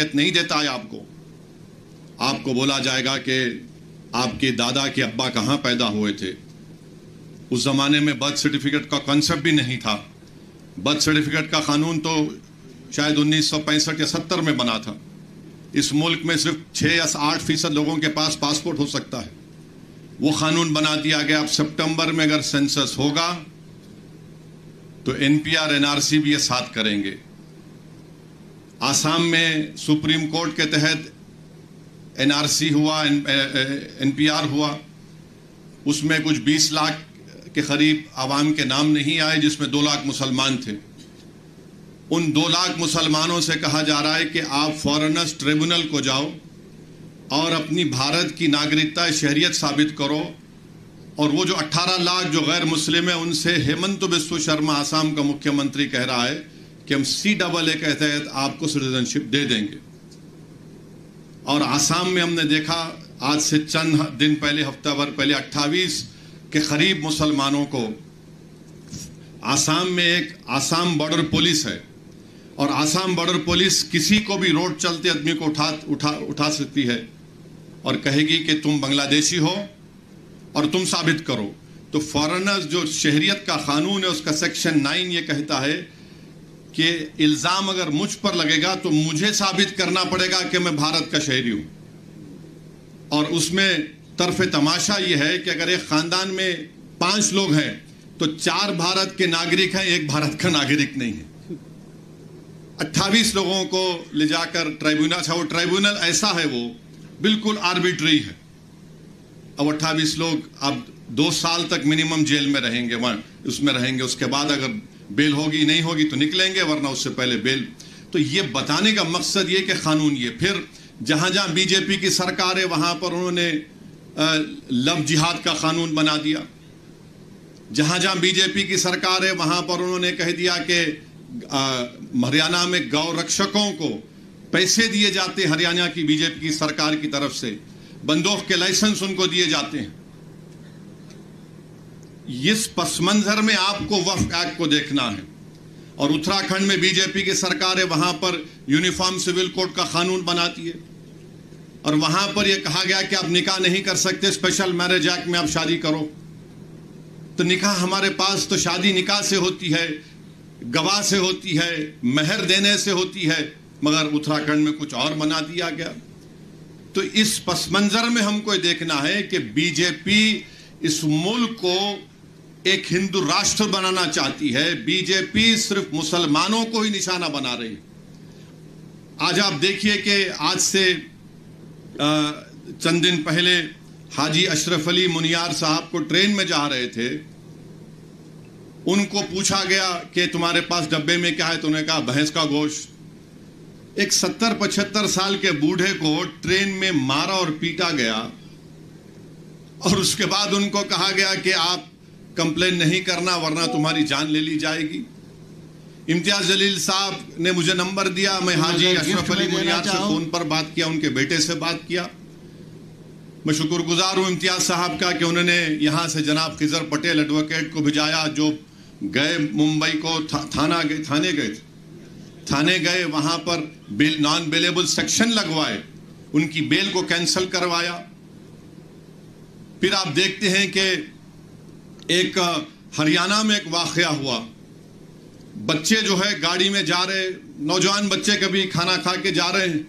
Certificate نہیں دیتا ہے آپ کو بولا جائے گا کہ آپ کے دادا کے ابا کہاں پیدا ہوئے تھے. اس زمانے میں برتھ سرٹیفکیٹ کا کانسیپٹ بھی نہیں تھا. برتھ سرٹیفکیٹ کا قانون تو شاید 1965 یا 70 میں بنا تھا. اس ملک میں صرف 6 یا 8% لوگوں کے پاس پاسپورٹ ہو سکتا ہے. وہ قانون بنا دیا گیا. اب سپٹمبر میں اگر سینسس ہوگا تو NPR NRC بھی یہ ساتھ کریں گے. آسام میں سپریم کورٹ کے تحت NRC ہوا, NPR ہوا. اس میں کچھ 20 لاکھ کے قریب عوام کے نام نہیں آئے, جس میں 2 لاکھ مسلمان تھے. ان 2 لاکھ مسلمانوں سے کہا جا رہا ہے کہ آپ فارنرز ٹریبونل کو جاؤ اور اپنی بھارت کی ناگرکتا شہریت ثابت کرو. اور وہ جو 18 لاکھ جو غیر مسلم ہیں, ان سے ہیمنت بسوا شرما آسام کا مکھیہ منتری کہہ رہا ہے کہ ہم CAA کے تحت آپ کو سٹیزنشپ دے دیں گے. اور آسام میں ہم نے دیکھا آج سے چند دن پہلے, ہفتہ بھر پہلے 28 کے قریب مسلمانوں کو, آسام میں ایک آسام بارڈر پولیس ہے, اور آسام بارڈر پولیس کسی کو بھی روڈ چلتے آدمی کو اٹھا سکتی ہے اور کہے گی کہ تم بنگلہ دیشی ہو اور تم ثابت کرو. تو فارنرز جو شہریت کا قانون ہے اس کا سیکشن 9 یہ کہتا ہے کہ الزام اگر مجھ پر لگے گا تو مجھے ثابت کرنا پڑے گا کہ میں بھارت کا شہری ہوں. اور اس میں طرف تماشا یہ ہے کہ اگر ایک خاندان میں 5 لوگ ہیں تو 4 بھارت کے ناگرک ہیں, 1 بھارت کا ناگرک نہیں ہے. 28 لوگوں کو لے جا کر ٹرائیبونل, وہ ٹرائیبونل ایسا ہے وہ بالکل آربیٹری ہے. اب 28 لوگ اب 2 سال تک منیمم جیل میں رہیں گے, اس میں رہیں گے. اس کے بعد اگر بیل ہوگی نہیں ہوگی تو نکلیں گے, ورنہ اس سے پہلے بیل. تو یہ بتانے کا مقصد یہ کہ قانون یہ. پھر جہاں جہاں BJP کی سرکار ہے وہاں پر انہوں نے لو جہاد کا قانون بنا دیا. جہاں جہاں BJP کی سرکار ہے وہاں پر انہوں نے کہہ دیا کہ ہریانہ میں گو رکشکوں کو پیسے دیے جاتے, ہریانہ کی BJP کی سرکار کی طرف سے بندوق کے لائسنس ان کو دیے جاتے ہیں. اس پس منظر میں آپ کو وقف ایکٹ کو دیکھنا ہے. اور اتراکھنڈ میں BJP کی سرکار ہے, وہاں پر یونیفارم سول کوڈ کا قانون بناتی ہے, اور وہاں پر یہ کہا گیا کہ آپ نکاح نہیں کر سکتے, اسپیشل میرج ایکٹ میں آپ شادی کرو. تو نکاح ہمارے پاس تو شادی نکاح سے ہوتی ہے, گواہ سے ہوتی ہے, مہر دینے سے ہوتی ہے, مگر اتراکھنڈ میں کچھ اور بنا دیا گیا. تو اس پس منظر میں ہم کو دیکھنا ہے کہ BJP اس ملک کو ایک ہندو راشٹر بنانا چاہتی ہے. BJP صرف مسلمانوں کو ہی نشانہ بنا رہی ہے. آج آپ دیکھیے کہ آج سے چند دن پہلے حاجی اشرف علی منیار صاحب کو ٹرین میں جا رہے تھے, ان کو پوچھا گیا کہ تمہارے پاس ڈبے میں کیا ہے, تو انہوں نے کہا بھینس کا گوشت. ایک 70-75 سال کے بوڑھے کو ٹرین میں مارا اور پیٹا گیا, اور اس کے بعد ان کو کہا گیا کہ آپ کمپلین نہیں کرنا ورنہ تمہاری جان لے لی جائے گی. امتیاز جلیل صاحب نے مجھے نمبر دیا, میں حاجی اشرف علی منیار سے فون پر بات کیا, ان کے بیٹے سے بات کیا. میں شکر گزار ہوں امتیاز صاحب کا کہ انہوں نے یہاں سے جناب خضر پٹیل ایڈوکیٹ کو بھجایا, جو گئے ممبئی کو, تھانے گئے, وہاں پر نان بیلیبل سیکشن لگوائے, ان کی بیل کو کینسل کروایا. پھر آپ دیکھتے ہیں کہ ایک ہریانہ میں ایک واقعہ ہوا, بچے جو ہے گاڑی میں جا رہے, نوجوان بچے کبھی کھانا کھا کے جا رہے ہیں,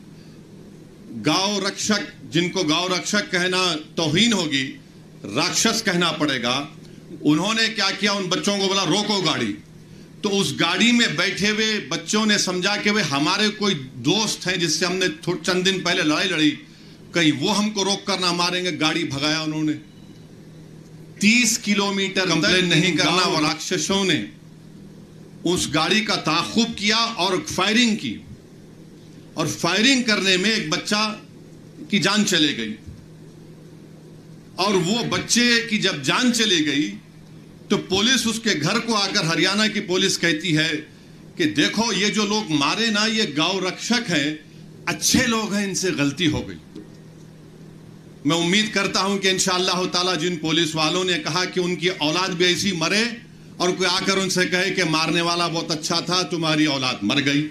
گاؤ رکشک, جن کو گاؤ رکشک کہنا توہین ہوگی, راکشس کہنا پڑے گا, انہوں نے کیا کیا, ان بچوں کو بولا روکو گاڑی. تو اس گاڑی میں بیٹھے ہوئے بچوں نے سمجھا کہ ہمارے کوئی دوست ہیں جس سے ہم نے چند دن پہلے لڑائی لڑی, کہیں وہ ہم کو روک کر نہ ماریں گے. گاڑی بھگایا انہوں نے. 30 کلومیٹر کمپلین نہیں کرنا, اور راکشسوں نے اس گاڑی کا تعاقب کیا اور فائرنگ کی, اور فائرنگ کرنے میں ایک بچہ کی جان چلے گئی. اور وہ بچے کی جب جان چلی گئی تو پولیس اس کے گھر کو آ کر, ہریانہ کی پولیس کہتی ہے کہ دیکھو یہ جو لوگ مارے نا, یہ گاؤ رکشک ہیں, اچھے لوگ ہیں, ان سے غلطی ہو گئی. میں امید کرتا ہوں کہ انشاءاللہ تعالی جن پولیس والوں نے کہا کہ ان کی اولاد بھی ایسی مرے, اور کوئی آ کر ان سے کہے کہ مارنے والا بہت اچھا تھا, تمہاری اولاد مر گئی.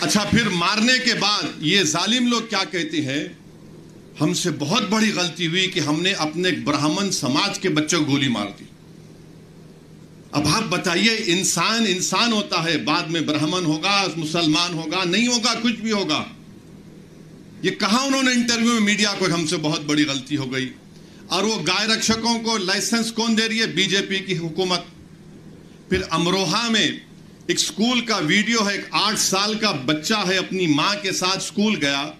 اچھا پھر مارنے کے بعد یہ ظالم لوگ کیا کہتے ہیں، ہم سے بہت بڑی غلطی ہوئی کہ ہم نے اپنے ایک برہمن سماج کے بچے کو گولی مار دی۔ اب آپ بتائیے، انسان ہوتا ہے، بعد میں برہمن ہوگا، مسلمان ہوگا، نہیں ہوگا، کچھ بھی ہوگا۔ یہ کہا انہوں نے انٹرویو میں میڈیا کو، ہم سے بہت بڑی غلطی ہو گئی۔ اور وہ گائے رکشکوں کو لائسنس کون دے رہی ہے؟ بی جے پی کی حکومت۔ پھر امروہہ میں ایک سکول کا ویڈیو ہے، ایک 8 سال کا بچہ ہے، اپنی ماں کے ساتھ سکول گیا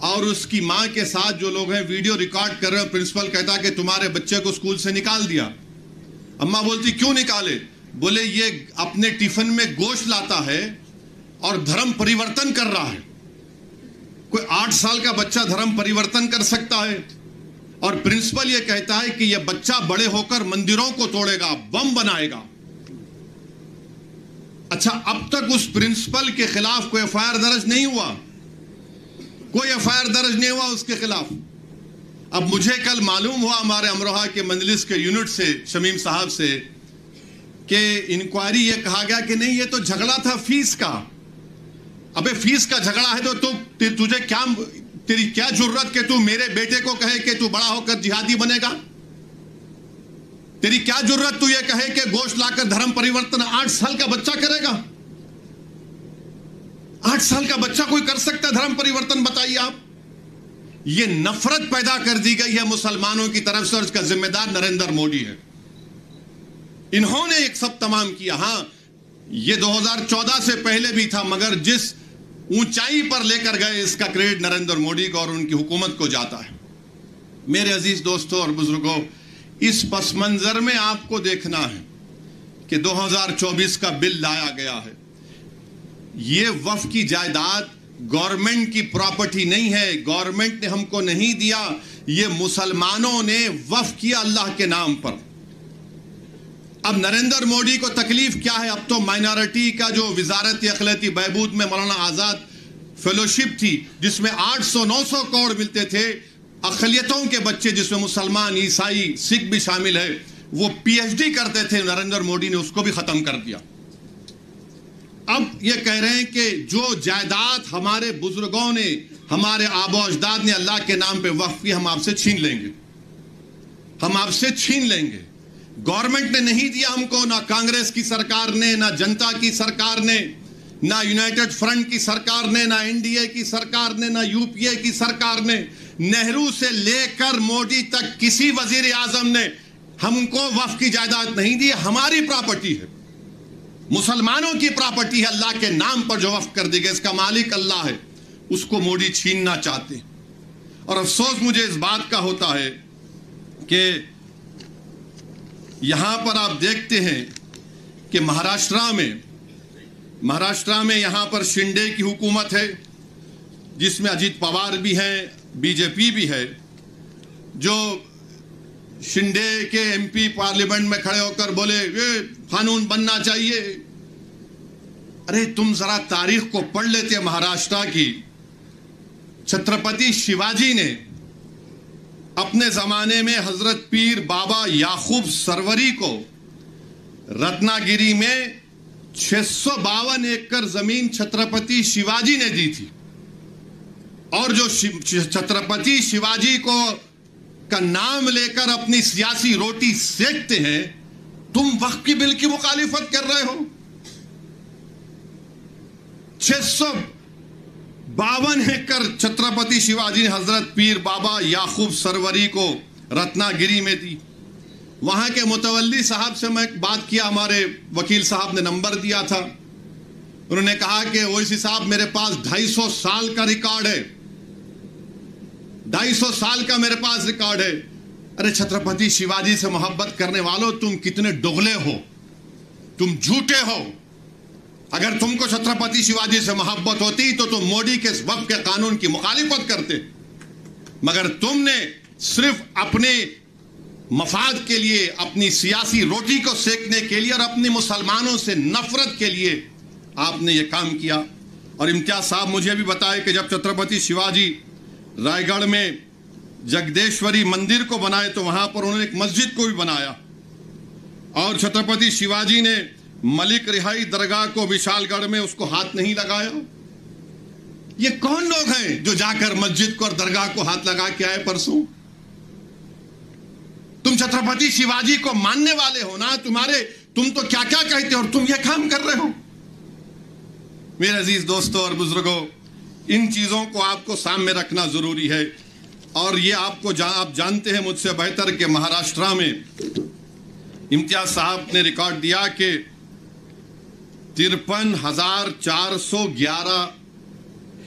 اور اس کی ماں کے ساتھ جو لوگ ہیں ویڈیو ریکارڈ کر رہے ہیں، پرنسپل کہتا کہ تمہارے بچے کو سکول سے نکال دیا۔ اماں بولتی کیوں نکالے؟ بولے یہ اپنے ٹیفن میں گوشت لاتا ہے اور دھرم پریورتن کر رہا ہے۔ کوئی 8 سال کا بچہ دھرم پریورتن کر سکتا ہے؟ اور پرنسپل یہ کہتا ہے کہ یہ بچہ بڑے ہو کر مندروں کو توڑے گا، بم بنائے گا۔ اچھا اب تک اس پرنسپل کے خلاف کوئی ایف آئی آر درج نہیں ہوا، کوئی ایف آئی آر درج نہیں ہوا اس کے خلاف۔ اب مجھے کل معلوم ہوا ہمارے امروہہ کے مجلس کے یونٹ سے، شمیم صاحب سے، کہ انکوائری یہ کہا گیا کہ نہیں یہ تو جھگڑا تھا فیس کا۔ ابے فیس کا جھگڑا ہے تو تجھے کیا، تیری کیا جرت کہ تو میرے بیٹے کو کہے کہ تو بڑا ہو کر جہادی بنے گا؟ تیری کیا جرت تو یہ کہے کہ گوشت لا کر دھرم پریورتن 8 سال کا بچہ کرے گا؟ 8 سال کا بچہ کوئی کر سکتا ہے دھرم پریورتن؟ بتائیے آپ۔ یہ نفرت پیدا کر دی گئی ہے مسلمانوں کی طرف سے، اور اس کا ذمہ دار نریندر مودی ہے۔ انہوں نے ایک سب تمام کیا۔ ہاں یہ 2014 سے پہلے بھی تھا، مگر جس اونچائی پر لے کر گئے اس کا کریڈٹ نریندر مودی کو اور ان کی حکومت کو جاتا ہے۔ میرے عزیز دوستوں اور بزرگوں، اس پس منظر میں آپ کو دیکھنا ہے کہ 2024 کا بل لایا گیا ہے۔ یہ وقف کی جائیداد گورنمنٹ کی پراپرٹی نہیں ہے، گورنمنٹ نے ہم کو نہیں دیا، یہ مسلمانوں نے وقف کیا اللہ کے نام پر۔ اب نریندر مودی کو تکلیف کیا ہے؟ اب تو مائنارٹی کا جو وزارت اقلیتی بہبود میں مولانا آزاد فیلوشپ تھی، جس میں 800-900 کروڑ ملتے تھے، اقلیتوں کے بچے جس میں مسلمان، عیسائی، سکھ بھی شامل ہے، وہ پی ایچ ڈی کرتے تھے، نریندر مودی نے اس کو بھی ختم کر دیا۔ اب یہ کہہ رہے ہیں کہ جو جائیداد ہمارے بزرگوں نے، ہمارے آبا و اجداد نے اللہ کے نام پہ وقف کی، ہم آپ سے چھین لیں گے، ہم آپ سے چھین لیں گے۔ گورنمنٹ نے نہیں دیا ہم کو، نہ کانگریس کی سرکار نے، نہ جنتا کی سرکار نے، نہ یونائٹڈ فرنٹ کی سرکار نے، نہ این ڈی اے کی سرکار نے، نہ یو پی اے کی سرکار نے، نہرو سے لے کر مودی تک کسی وزیر اعظم نے ہم کو وقف کی جائیداد نہیں دی۔ ہماری پراپرٹی ہے، مسلمانوں کی پراپرٹی ہے، اللہ کے نام پر جو وقف کر دی گئی، اس کا مالک اللہ ہے، اس کو مودی چھیننا چاہتے ہیں۔ اور افسوس مجھے اس بات کا ہوتا ہے کہ یہاں پر آپ دیکھتے ہیں کہ مہاراشٹرا میں یہاں پر شنڈے کی حکومت ہے، جس میں اجیت پوار بھی ہیں، بی جے پی بھی ہے، جو شنڈے کے ایم پی پارلیمنٹ میں کھڑے ہو کر بولے یہ قانون بننا چاہیے۔ ارے تم ذرا تاریخ کو پڑھ لیتے مہاراشٹرا کی۔ چھترپتی شیواجی نے اپنے زمانے میں حضرت پیر بابا یعقوب سروری کو رتنا گیری میں 652 ایکڑ زمین چھترپتی شیواجی نے دی تھی، اور جو چھترپتی شیواجی کو کا نام لے کر اپنی سیاسی روٹی سیکتے ہیں، تم وقف کی بل کی مخالفت کر رہے ہو۔ 652 ایکڑ چھترپتی شیواجی نے حضرت پیر بابا یعقوب سروری کو رتنا گیری میں دی۔ وہاں کے متولی صاحب سے میں ایک بات کیا، ہمارے وکیل صاحب نے نمبر دیا تھا، انہوں نے کہا کہ اویسی صاحب میرے پاس 250 سال کا ریکارڈ ہے، 250 سال کا میرے پاس ریکارڈ ہے۔ ارے چھترپتی شیواجی سے محبت کرنے والوں، تم کتنے دگلے ہو، تم جھوٹے ہو۔ اگر تم کو چھترپتی شیواجی سے محبت ہوتی تو تم مودی کے وقف کے قانون کی مخالفت کرتے، مگر تم نے صرف اپنے مفاد کے لیے، اپنی سیاسی روٹی کو سیکنے کے لیے اور اپنی مسلمانوں سے نفرت کے لیے آپ نے یہ کام کیا۔ اور امتیاز صاحب مجھے بھی بتائے کہ جب چھترپتی شیواجی رائے گڑھ میں جگدیشوری مندر کو بنائے تو وہاں پر انہوں نے ایک مسجد کو بھی بنایا، اور چھترپتی شیواجی نے ملک رہائی درگاہ کو وشال گڑھ میں اس کو ہاتھ نہیں لگایا۔ یہ کون لوگ ہیں جو جا کر مسجد کو اور درگاہ کو ہاتھ لگا کے آئے پرسوں؟ تم چھترپتی شیواجی کو ماننے والے ہو نا، تم تو کیا کیا کہتے ہو اور تم یہ کام کر رہے ہو۔ میرے عزیز دوستوں اور بزرگوں، ان چیزوں کو آپ کو سامنے رکھنا ضروری ہے۔ اور یہ آپ جانتے ہیں مجھ سے بہتر کہ مہاراشٹرا میں امتیاز صاحب نے ریکارڈ دیا کہ 53,411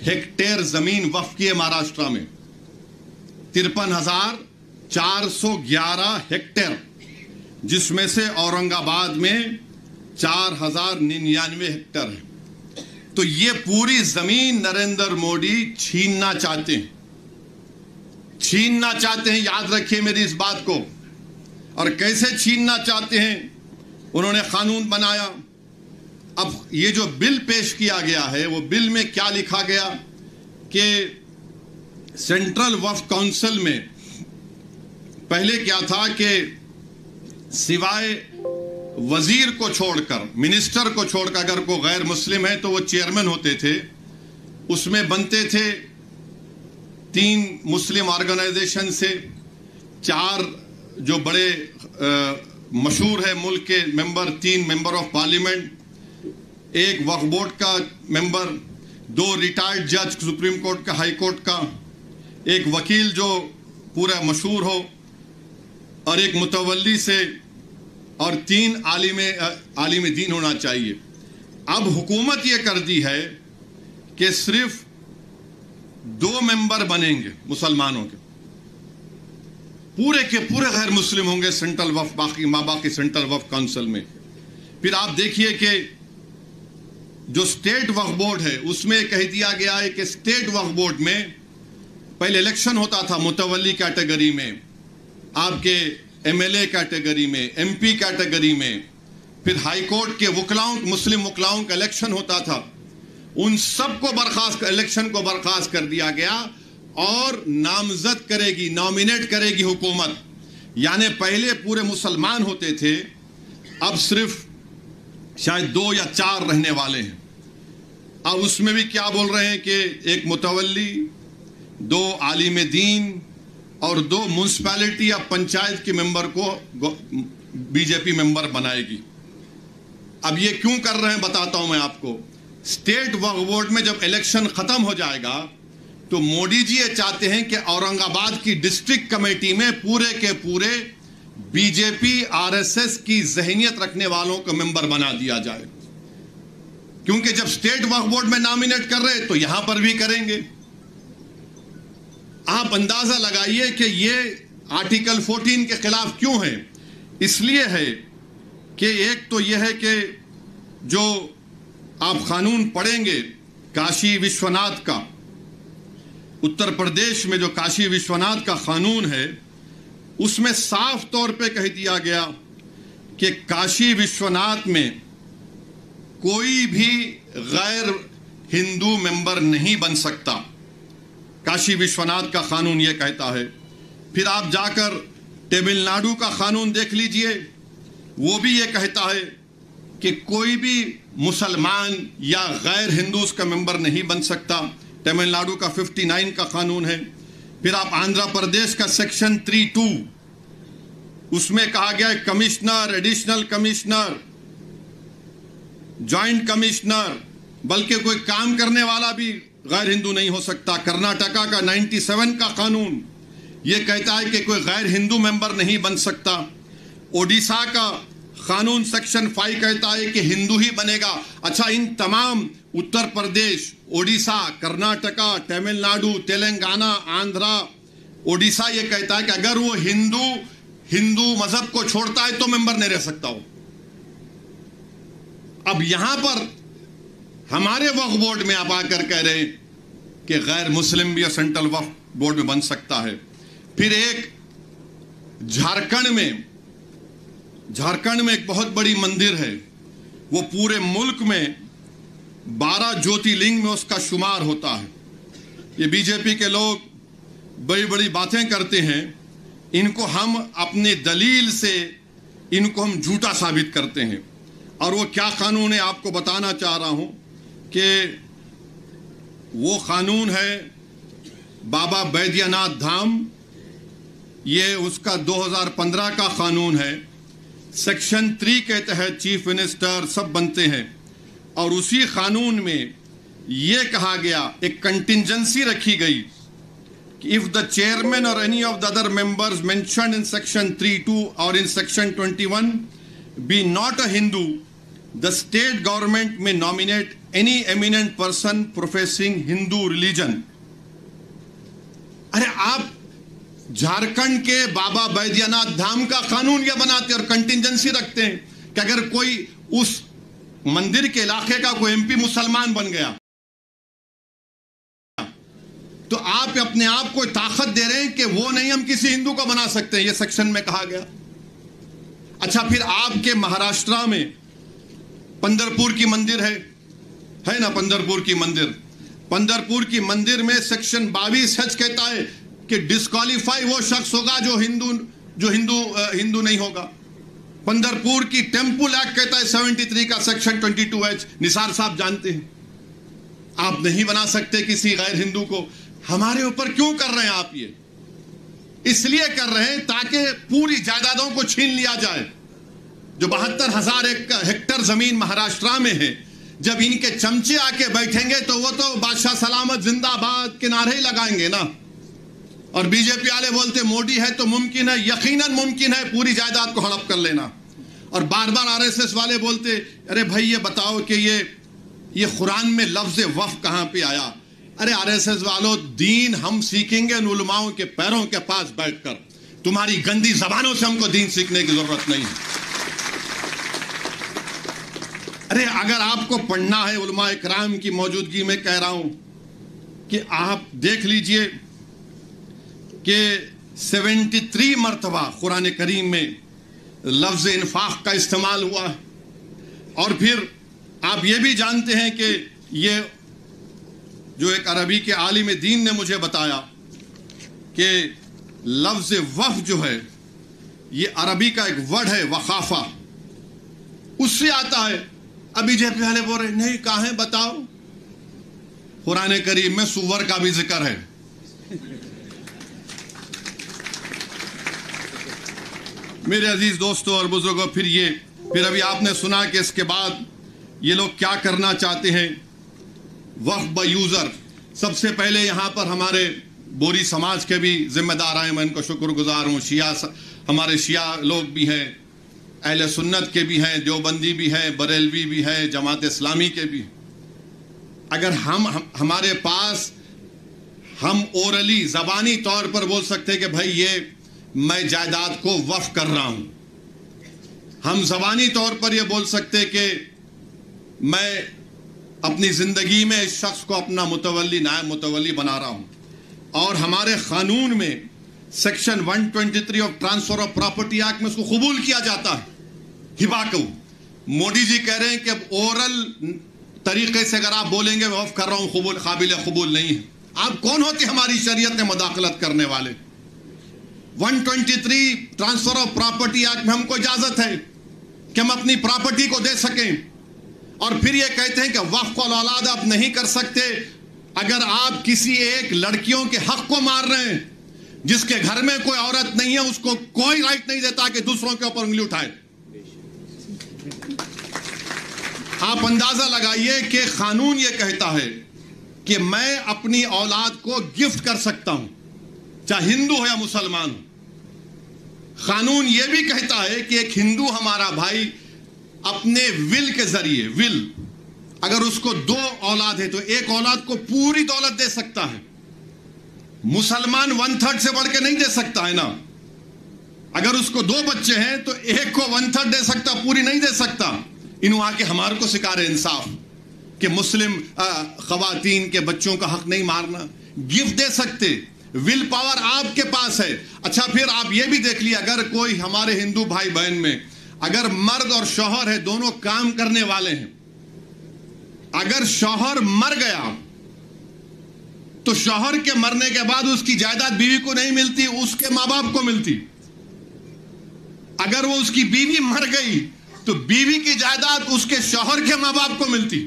ہیکٹیر زمین وقف کی ہے مہاراشٹرا میں، 53,411 ہیکٹیر، جس میں سے اورنگ آباد میں 4,099 ہیکٹر ہے۔ تو یہ پوری زمین نریندر موڈی چھیننا چاہتے ہیں، یاد رکھیے میری اس بات کو۔ اور کیسے چھیننا چاہتے ہیں؟ انہوں نے قانون بنایا۔ اب یہ جو بل پیش کیا گیا ہے، وہ بل میں کیا لکھا گیا کہ سینٹرل وقف کونسل میں پہلے کیا تھا کہ سوائے وزیر کو چھوڑ کر، منسٹر کو چھوڑ کر، اگر کوئی غیر مسلم ہے تو وہ چیئرمین ہوتے تھے، اس میں بنتے تھے 3 مسلم آرگنائزیشن سے، 4 جو بڑے مشہور ہے ملک کے ممبر، 3 ممبر آف پارلیمنٹ، 1 وقف بورڈ کا ممبر، 2 ریٹائرڈ جج سپریم کورٹ کا، ہائی کورٹ کا، 1 وکیل جو پورا مشہور ہو، اور 1 متولی سے، اور 3 عالم دین ہونا چاہیے۔ اب حکومت یہ کر دی ہے کہ صرف 2 ممبر بنیں گے مسلمانوں کے، پورے کے پورے غیر مسلم ہوں گے سینٹرل وقف باقی سینٹرل وقف کونسل میں۔ پھر آپ دیکھیے کہ جو اسٹیٹ وقف بورڈ ہے اس میں کہہ دیا گیا ہے کہ اسٹیٹ وقف بورڈ میں پہلے الیکشن ہوتا تھا متولی کیٹیگری میں، آپ کے ایم ایل اے کیٹیگری میں، ایم پی کیٹیگری میں، پھر ہائی کورٹ کے مسلم وکلاؤں کا الیکشن ہوتا تھا، ان سب کو الیکشن کو برخاست کر دیا گیا، اور نامزد نامینیٹ کرے گی حکومت۔ یعنی پہلے پورے مسلمان ہوتے تھے، اب صرف شاید 2 یا 4 رہنے والے ہیں۔ اب اس میں بھی کیا بول رہے ہیں کہ 1 متولی، 2 عالم دین، اور 2 میونسپیلٹی یا پنچایت کے ممبر کو بی جے پی ممبر بنائے گی۔ اب یہ کیوں کر رہے ہیں بتاتا ہوں میں آپ کو۔ اسٹیٹ وقف بورڈ میں جب الیکشن ختم ہو جائے گا تو مودی جی یہ چاہتے ہیں کہ اورنگ آباد کی ڈسٹرکٹ کمیٹی میں پورے کے پورے بی جے پی RSS کی ذہنیت رکھنے والوں کو ممبر بنا دیا جائے، کیونکہ جب اسٹیٹ وقف بورڈ میں نامینیٹ کر رہے تو یہاں پر بھی کریں گے۔ آپ اندازہ لگائیے کہ یہ آرٹیکل 14 کے خلاف کیوں ہے؟ اس لیے ہے کہ ایک تو یہ ہے کہ جو آپ قانون پڑھیں گے کاشی وشوناتھ کا، اتر پردیش میں جو کاشی وشوناتھ کا قانون ہے، اس میں صاف طور پہ کہہ دیا گیا کہ کاشی وشوناتھ میں کوئی بھی غیر ہندو ممبر نہیں بن سکتا۔ کاشی وشوناتھ کا قانون یہ کہتا ہے۔ پھر آپ جا کر تمل ناڈو کا قانون دیکھ لیجئے، وہ بھی یہ کہتا ہے کہ کوئی بھی مسلمان یا غیر ہندو اس کا ممبر نہیں بن سکتا۔ تمل ناڈو کا 59 کا قانون ہے۔ پھر آپ آندھرا پردیش کا سیکشن 3(2), اس میں کہا گیا ہے commissioner, additional commissioner, joint commissioner, بلکہ کوئی کام کرنے والا بھی غیر ہندو نہیں ہو سکتا۔ کرناٹکا کا 97 کا قانون یہ کہتا ہے کہ کوئی غیر ہندو ممبر نہیں بن سکتا۔ اوڈیشہ کا قانون سیکشن 5 کہتا ہے کہ ہندو ہی بنے گا۔ اچھا، ان تمام اتر پردیش، اوڈیشہ، کرناٹکا، تمل ناڈو، تلنگانہ، آندھرا، اوڈیشہ یہ کہتا ہے کہ اگر وہ ہندو مذہب کو چھوڑتا ہے تو ممبر نہیں رہ سکتا ہو۔ اب یہاں پر ہمارے وقف بورڈ میں آپ آ کر کہہ رہے ہیں کہ غیر مسلم بھی سینٹرل وقف بورڈ میں بن سکتا ہے۔ پھر ایک جھارکھنڈ میں ایک بہت بڑی مندر ہے، وہ پورے ملک میں 12 جوتی لنگ میں اس کا شمار ہوتا ہے۔ یہ بی جے پی کے لوگ بڑی بڑی باتیں کرتے ہیں، ان کو ہم اپنی دلیل سے ان کو ہم جھوٹا ثابت کرتے ہیں۔ اور وہ کیا قانون ہے آپ کو بتانا چاہ رہا ہوں کہ وہ قانون ہے بابا بیدیا ناتھ دھام، یہ اس کا 2015 کا قانون ہے۔ سیکشن 3 کے تحت چیف منسٹر سب بنتے ہیں، اور اسی قانون میں یہ کہا گیا، ایک کنٹینجنسی رکھی گئی کہ if the chairman or any of the other members mentioned in section 3(2) or in section 21 be not a Hindu, the state government may nominate any eminent person professing Hindu religion۔ ارے آپ جھارکھنڈ کے بابا بیدیا ناتھ دھام کا قانون یہ بناتے اور کنٹینجنسی رکھتے ہیں کہ اگر کوئی اس مندر کے علاقے کا کوئی ایم پی مسلمان بن گیا تو آپ اپنے آپ کو طاقت دے رہے ہیں کہ وہ نہیں ہم کسی ہندو کو بنا سکتے ہیں، یہ سیکشن میں کہا گیا۔ اچھا، پھر آپ کے مہاراشٹرا میں پندرپور کی مندر ہے نا، پندرپور کی مندر میں سیکشن 22(h) کہتا ہے کہ ڈسکوالیفائی وہ شخص ہوگا جو ہندو نہیں ہوگا۔ پندرپور کی ٹیمپل ایکٹ کہتا ہے 73 کا سیکشن 22(h)، نثار صاحب جانتے ہیں۔ آپ نہیں بنا سکتے کسی غیر ہندو کو۔ ہمارے اوپر کیوں کر رہے ہیں آپ یہ؟ اس لیے کر رہے ہیں تاکہ پوری جائیدادوں کو چھین لیا جائے۔ جو 72,000 ہیکٹر زمین مہاراشٹرا میں ہے، جب ان کے چمچے آ کے بیٹھیں گے تو وہ تو بادشاہ سلامت زندہ باد کے نعرے ہی لگائیں گے نا۔ اور بی جے پی والے بولتے موڈی ہے تو ممکن ہے، یقیناً ممکن ہے پوری جائیداد کو ہڑپ کر لینا۔ اور بار بار آر ایس ایس والے بولتے ارے بھائی یہ بتاؤ کہ یہ قرآن میں لفظ وقف کہاں پہ آیا؟ ارے آر ایس ایس والوں، دین ہم سیکھیں گے ان علماؤں کے پیروں کے پاس بیٹھ کر، تمہاری گندی زبانوں سے ہم کو دین سیکھنے کی ضرورت نہیں ہے۔ ارے اگر آپ کو پڑھنا ہے علماء اکرام کی موجودگی میں کہہ رہا ہوں کہ آپ دیکھ لیجئے کہ 73 مرتبہ قرآن کریم میں لفظ انفاق کا استعمال ہوا ہے۔ اور پھر آپ یہ بھی جانتے ہیں کہ یہ جو ایک عربی کے عالم دین نے مجھے بتایا کہ لفظ وقف جو ہے یہ عربی کا ایک ورڈ ہے، وقافہ، اس سے آتا ہے۔ ابھی جے پی والے بول رہے نہیں، کہاں ہے بتاؤ؟ قرآن کریم میں سور کا بھی ذکر ہے۔ میرے عزیز دوستوں اور بزرگوں، پھر ابھی آپ نے سنا کہ اس کے بعد یہ لوگ کیا کرنا چاہتے ہیں، وقف با یوزر۔ سب سے پہلے یہاں پر ہمارے بوری سماج کے بھی ذمہ دار آئے، میں ان کو شکر گزار ہوں۔ ہمارے شیعہ لوگ بھی ہیں، اہل سنت کے بھی ہیں، دیوبندی بھی ہیں، بریلوی بھی ہیں، جماعت اسلامی کے بھی۔ اگر ہمارے پاس ہم اورلی زبانی طور پر بول سکتے کہ بھائی یہ میں جائیداد کو وقف کر رہا ہوں، ہم زبانی طور پر یہ بول سکتے کہ میں اپنی زندگی میں اس شخص کو اپنا متولی، نائب متولی بنا رہا ہوں۔ اور ہمارے قانون میں section 123 of transfer of property act میں اس کو قبول کیا جاتا ہے، ہبا کو۔ موڈی جی کہہ رہے ہیں کہ اب اورل طریقے سے اگر آپ بولیں گے وقف کر رہا ہوں، قابل قبول نہیں ہے۔ آپ کون ہوتے ہماری شریعت میں مداخلت کرنے والے؟ 123 ٹرانسفر آف پراپرٹی ایکٹ میں ہم کو اجازت ہے کہ ہم اپنی پراپرٹی کو دے سکیں۔ اور پھر یہ کہتے ہیں کہ وقف الاولاد آپ نہیں کر سکتے اگر آپ کسی ایک لڑکیوں کے حق کو مار رہے ہیں، جس کے گھر میں کوئی عورت نہیں ہے، اس کو کوئی رائٹ نہیں دیتا کہ دوسروں کے اوپر انگلی اٹھائے۔ آپ اندازہ لگائیے کہ قانون یہ کہتا ہے کہ میں اپنی اولاد کو گفٹ کر سکتا ہوں، چاہے ہندو ہو یا مسلمان ہو۔ قانون یہ بھی کہتا ہے کہ ایک ہندو ہمارا بھائی اپنے ول کے ذریعے، اگر اس کو 2 اولاد ہے تو ایک اولاد کو پوری دولت دے سکتا ہے۔ مسلمان 1/3 سے بڑھ کے نہیں دے سکتا ہے نا۔ اگر اس کو 2 بچے ہیں تو ایک کو 1/3 دے سکتا، پوری نہیں دے سکتا۔ انہوں آ کے ہمارے کو سکھا رہے انصاف کہ مسلم خواتین کے بچوں کا حق نہیں مارنا، گفٹ دے سکتے، ول پاور آپ کے پاس ہے۔ اچھا، پھر آپ یہ بھی دیکھ لیے، اگر کوئی ہمارے ہندو بھائی بہن میں اگر مرد اور شوہر ہے، دونوں کام کرنے والے ہیں، اگر شوہر مر گیا تو شوہر کے مرنے کے بعد اس کی جائیداد بیوی کو نہیں ملتی، اس کے ماں باپ کو ملتی۔ اگر وہ اس کی بیوی مر گئی تو بیوی کی جائیداد اس کے شوہر کے ماں باپ کو ملتی۔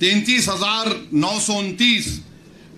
33,929,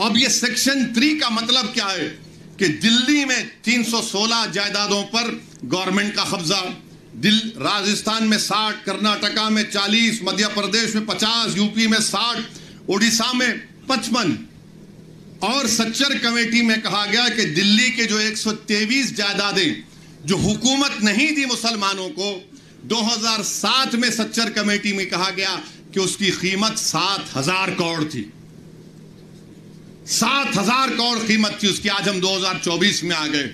اب یہ سیکشن 3 کا مطلب کیا ہے کہ دلی میں 316 جائیدادوں پر گورنمنٹ کا قبضہ، راجستھان میں 60، کرناٹکا میں 40، مدھیہ پردیش میں 50، یو پی میں 60، اڑیسہ میں 55، اور سچر کمیٹی میں کہا گیا کہ دلی کے جو 123 جائیدادیں جو حکومت نہیں دی مسلمانوں کو، 2007 میں سچر کمیٹی میں کہا گیا کہ اس کی قیمت 7,000 کروڑ تھی، 7,000 کروڑ قیمت تھی اس کی۔ آج ہم 2024 میں آ گئے۔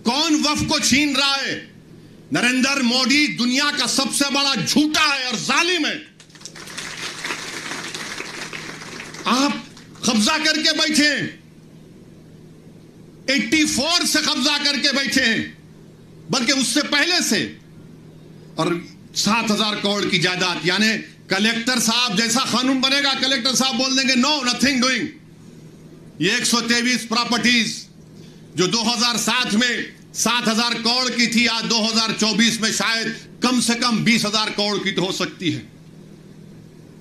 کون وقف کو چھین رہا ہے؟ نریندر موڈی دنیا کا سب سے بڑا جھوٹا ہے اور ظالم ہے۔ آپ قبضہ کر کے بیٹھے ہیں، 84 سے قبضہ کر کے بیٹھے ہیں، بلکہ اس سے پہلے سے، اور 7,000 کروڑ کی جائیداد، یعنی کلیکٹر صاحب جیسا قانون بنے گا کلیکٹر صاحب بول دیں گے نو نتھنگ ڈوئنگ۔ یہ 123 پراپرٹیز جو 2007 میں 7,000 کروڑ کی تھی، آج 2024 میں شاید کم سے کم 20,000 کروڑ کی تو ہو سکتی ہے۔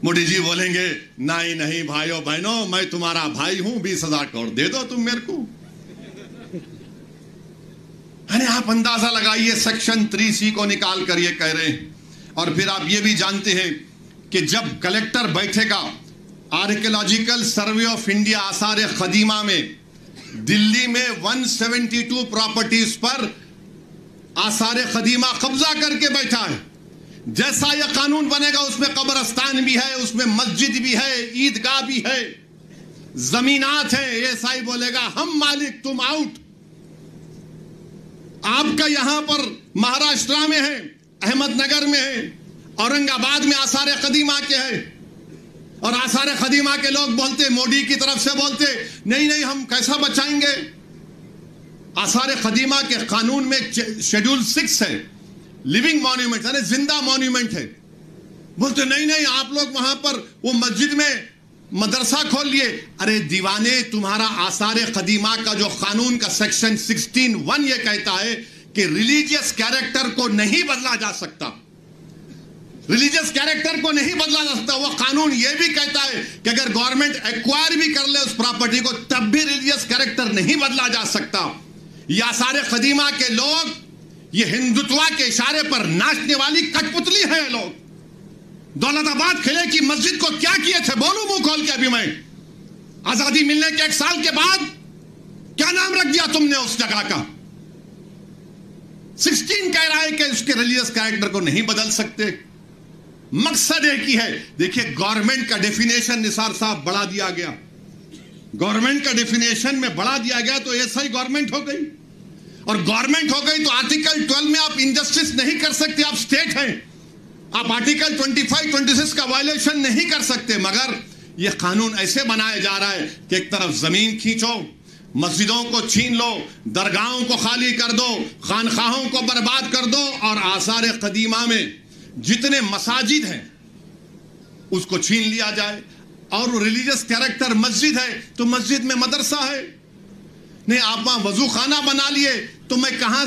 موڈی جی بولیں گے نہیں بھائیوں بہنوں، میں تمہارا بھائی ہوں، 20,000 کروڑ دے دو تم میرے کو۔ یعنی آپ اندازہ لگائیے، سیکشن 3C کو نکال کر یہ کہہ رہے ہیں۔ اور پھر آپ یہ بھی جانتے ہیں کہ جب کلیکٹر بیٹھے گا آرکیولوجیکل سروے آف انڈیا آثار قدیمہ میں، دلی میں 172 پراپرٹیز پر آثار قدیمہ قبضہ کر کے بیٹھا ہے۔ جیسا یہ قانون بنے گا اس میں قبرستان بھی ہے، اس میں مسجد بھی ہے، عیدگاہ بھی ہے، زمینات ہیں۔ ایسا ہی بولے گا ہم مالک تم آؤٹ۔ آپ کا یہاں پر مہاراشٹرا میں ہے، احمد نگر میں ہے، اورنگ آباد میں آثار قدیمہ کے ہے، اور آثار قدیمہ کے لوگ بولتے، موڈی کی طرف سے بولتے نہیں ہم کیسا بچائیں گے۔ آثار قدیمہ کے قانون میں شیڈول 6 ہے، لیونگ مانیومنٹ یعنی زندہ مانیومنٹ ہے۔ بولتے نہیں آپ لوگ وہاں پر وہ مسجد میں مدرسہ کھول لیے۔ ارے دیوانے، تمہارا آثار قدیمہ کا جو قانون کا سیکشن 16(1) یہ کہتا ہے کہ ریلیجیس کیریکٹر کو نہیں بدلا جا سکتا، ریلیجیس کیریکٹر کو نہیں بدلا جا سکتا۔ وہ قانون یہ بھی کہتا ہے کہ اگر گورنمنٹ ایکوائر بھی کر لے اس پراپرٹی کو تب بھی ریلیجیس کیریکٹر نہیں بدلا جا سکتا۔ یہ آثار قدیمہ کے لوگ، یہ ہندوتوا کے اشارے پر ناچنے والی کٹ پتلی ہیں یہ لوگ۔ دولت آباد قلعے کی مسجد کو کیا کیے تھے بولوں منہ کھول کے ابھی میں؟ آزادی ملنے کے 1 سال کے بعد کیا نام رکھ دیا تم نے اس جگہ کا؟ 16 کہہ رہا ہے کہ اس کے ریلیجیس کیریکٹر کو نہیں بدل سکتے۔ مقصد ایک ہی ہے۔ دیکھیے گورنمنٹ کا ڈیفینیشن نثار صاحب بڑھا دیا گیا، گورنمنٹ کا ڈیفینیشن میں بڑھا دیا گیا تو ایسا ہی گورنمنٹ ہو گئی، اور گورنمنٹ ہو گئی تو آرٹیکل 12 میں آپ انجسٹس نہیں کر سکتے، آپ سٹیٹ ہیں، آپ آرٹیکل 25, 26 کا وائلیشن نہیں کر سکتے۔ مگر یہ قانون ایسے بنایا جا رہا ہے کہ ایک طرف زمین کھینچو، مسجدوں کو چھین لو، درگاہوں کو خالی کر دو، خانقاہوں کو برباد کر دو، اور آثار قدیمہ میں جتنے مساجد ہیں اس کو چھین لیا جائے۔ اور ریلیجیس کیریکٹر مسجد ہے تو مسجد میں مدرسہ ہے، نہیں آپ وہاں وضو خانہ بنا لیے تو میں کہاں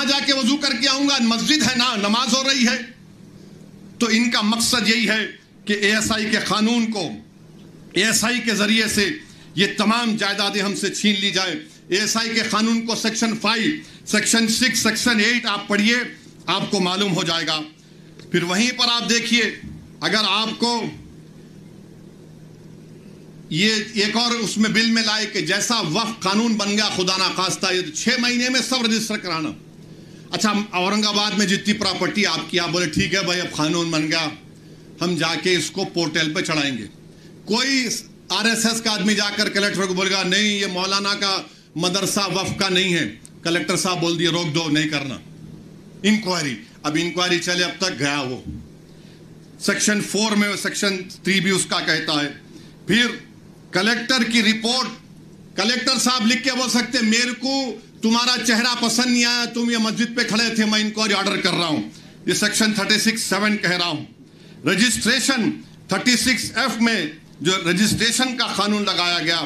جا کے وضو کر کے آؤں گا؟ مسجد ہے نا، نماز ہو رہی ہے۔ تو ان کا مقصد یہی ہے کہ ASI کے قانون کو، ASI کے ذریعے سے یہ تمام جائیدادیں ہم سے چھین لی جائے۔ ASI کے قانون کو سیکشن 5, سیکشن 6, سیکشن 8 آپ پڑھیے، آپ کو معلوم ہو جائے گا۔ پھر وہیں پر آپ دیکھیے، اگر آپ کو یہ ایک اور اس میں بل میں لائے کہ جیسا وقف قانون بن گیا خدا نخواستہ یہ 6 مہینے میں سب رجسٹر کرانا۔ اچھا اورنگ آباد میں جتنی پراپرٹی آپ کی، آپ بولے ٹھیک ہے بھائی اب قانون بن گیا، ہم جا کے اس کو پورٹل پہ چڑھائیں گے۔ کوئی RSS کا آدمی جا کر کلیکٹر کو بولے گا نہیں یہ مولانا کا مدرسہ وقف کا نہیں ہے، کلیکٹر صاحب بول دیے روک دو، نہیں کرنا انکوائری۔ اب انکوائری چلے، اب تک گیا وہ سیکشن 4 میں، سیکشن 3 بھی اس کا کہتا ہے۔ پھر کلیکٹر کی رپورٹ، کلیکٹر صاحب لکھ کے بول سکتے میرے کو تمہارا چہرہ پسند نہیں آیا، تم یہ مسجد پہ کھڑے تھے، میں انکوائری آرڈر کر رہا ہوں۔ یہ سیکشن 36(7) کہہ رہا ہوں۔ رجسٹریشن 36(F) میں جو رجسٹریشن کا قانون لگایا گیا،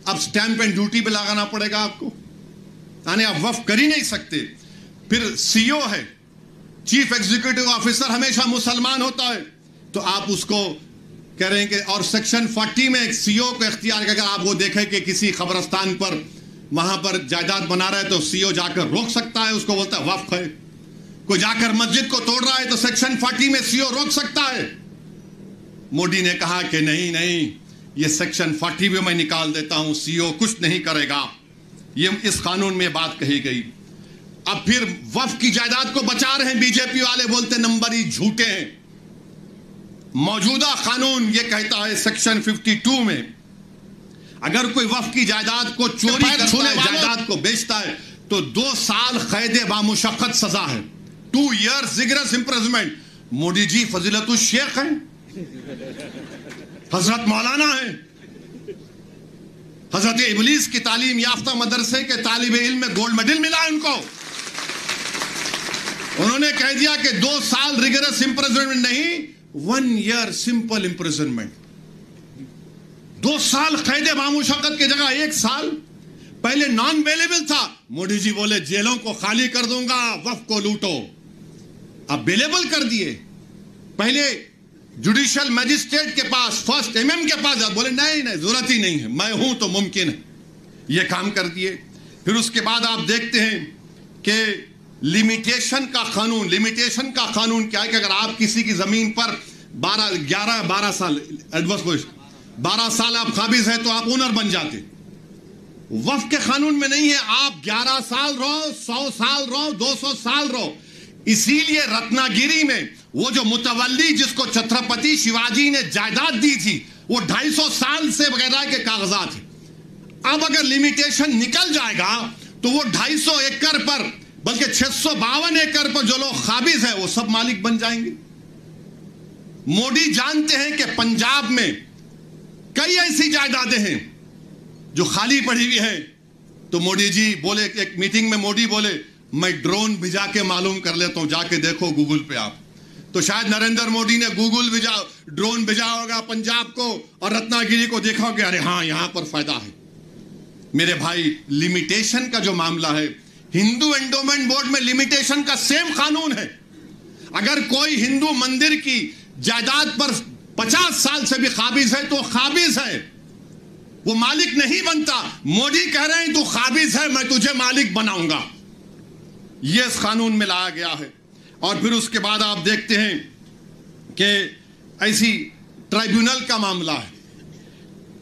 اب سٹیمپ اینڈ ڈیوٹی پہ لگانا پڑے گا آپ کو، یعنی آپ وقف کر ہی نہیں سکتے۔ پھر CO ہے، چیف ایگزیکٹو آفیسر، ہمیشہ مسلمان ہوتا ہے، تو آپ اس کو کہہ رہے ہیں کہ اور سیکشن 40 میں ایک سی او کو اختیار کہ اگر آپ وہ دیکھیں کہ کسی قبرستان پر وہاں پر جائیداد بنا رہا ہے تو سی او جا کر روک سکتا ہے, اس کو بولتا ہے وقف ہے. کوئی جا کر مسجد کو توڑ رہا ہے تو سیکشن 40 میں سی او روک سکتا ہے. مودی نے کہا کہ نہیں, یہ سیکشن 40 بھی میں نکال دیتا ہوں, سی او کچھ نہیں کرے گا. یہ اس قانون میں بات کہی گئی. اب پھر وقف کی جائیداد کو بچا رہے ہیں بی جے پی والے, بولتے نمبر ہی جھوٹے ہیں. موجودہ قانون یہ کہتا ہے سیکشن 52 میں اگر کوئی وقف کی جائیداد کو چوری کرتا ہے, جائیداد کو بیچتا ہے تو 2 سال قید بامشقت سزا ہے, 2 years rigorous imprisonment. مودی جی فضیلت الشیخ ہیں, حضرت مولانا ہیں, حضرت ابلیس کی تعلیم یافتہ مدرسے کے طالب علم میں گولڈ میڈل ملا ان کو. انہوں نے کہہ دیا کہ 2 سال ریگرس امپریزنمنٹ نہیں, 1 year سمپل امپریزنمنٹ. 2 سال قید بامشقت کی جگہ 1 سال. پہلے نان بیلیبل تھا, مودی جی بولے جیلوں کو خالی کر دوں گا, وقف کو لوٹو. اب بیلیبل کر دیے. پہلے جوڈیشل میجسٹریٹ کے پاس, فرسٹ MM کے پاس, بولے نہیں ضرورت ہی نہیں ہے, میں ہوں تو ممکن ہے. یہ کام کر دیے. پھر اس کے بعد آپ دیکھتے ہیں کہ لیمیٹیشن کا قانون کیا ہے کہ اگر آپ کسی کی زمین پر 12 سال ایڈورس پوزیشن 12 سال آپ قابض ہیں تو آپ اونر بن جاتے. وقف کے قانون میں نہیں ہے, آپ 11 سال رہو, 100 سال رہو, 200 سال رہو. اسی لیے رتنا گیری میں وہ جو متولی جس کو چھترپتی شیواجی نے جائیداد دی تھی وہ 250 سال سے بغیر کے کاغذات ہیں. اب اگر لیمیٹیشن نکل جائے گا تو وہ 250 ایکڑ پر بلکہ 652 ایکڑ پر جو لوگ قابض ہیں وہ سب مالک بن جائیں گے. مودی جانتے ہیں کہ پنجاب میں کئی ایسی جائیدادیں ہیں جو خالی پڑی ہوئی ہیں. تو مودی جی بولے, ایک میٹنگ میں مودی بولے میں ڈرون بھیجا کے معلوم کر لیتا ہوں, جا کے دیکھو گوگل پہ آپ. تو شاید نریندر مودی نے ڈرون بھیجا ہوگا پنجاب کو اور رتنا گیری کو, دیکھا ہوگا ارے ہاں یہاں پر فائدہ ہے. میرے بھائی لیمیٹیشن کا جو معاملہ ہے, ہندو انڈومنٹ بورڈ میں لیمیٹیشن کا سیم قانون ہے. اگر کوئی ہندو مندر کی جائیداد پر 50 سال سے بھی قابض ہے تو قابض ہے, وہ مالک نہیں بنتا. مودی کہہ رہے ہیں تو قابض ہے, میں تجھے مالک بناؤں گا. یہ اس قانون میں لایا گیا ہے. اور پھر اس کے بعد آپ دیکھتے ہیں کہ ایسی ٹرائیبیونل کا معاملہ ہے.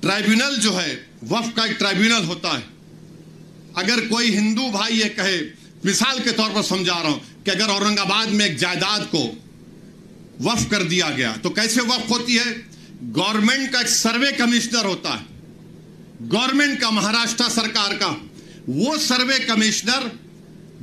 ٹرائیبیونل جو ہے وقف کا ایک ٹرائیبیونل ہوتا ہے. اگر کوئی ہندو بھائی یہ کہے, مثال کے طور پر سمجھا رہا ہوں کہ اگر اورنگ آباد میں ایک جائیداد کو وقف کر دیا گیا تو کیسے وقف ہوتی ہے؟ گورنمنٹ کا ایک سروے کمشنر ہوتا ہے, گورنمنٹ کا, مہاراشٹر سرکار کا. وہ سروے کمشنر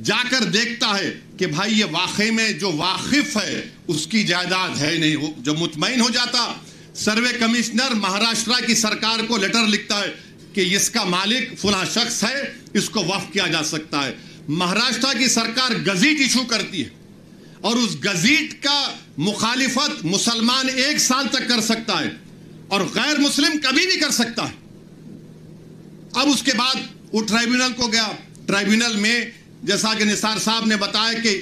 جا کر دیکھتا ہے کہ بھائی یہ واقعی میں جو واقف ہے اس کی جائیداد ہے نہیں. وہ جب مطمئن ہو جاتا, سروے کمشنر مہاراشٹر کی سرکار کو لیٹر لکھتا ہے کہ اس کا مالک فلاں شخص ہے, اس کو وقف کیا جا سکتا ہے. مہاراشٹر کی سرکار گزیٹ ایشو کرتی ہے اور اس گزیٹ کا مخالفت مسلمان 1 سال تک کر سکتا ہے اور غیر مسلم کبھی بھی کر سکتا ہے. اب اس کے بعد وہ ٹرائیبیونل کو گیا. ٹرائیبیونل میں جیسا کہ نثار صاحب نے بتایا کہ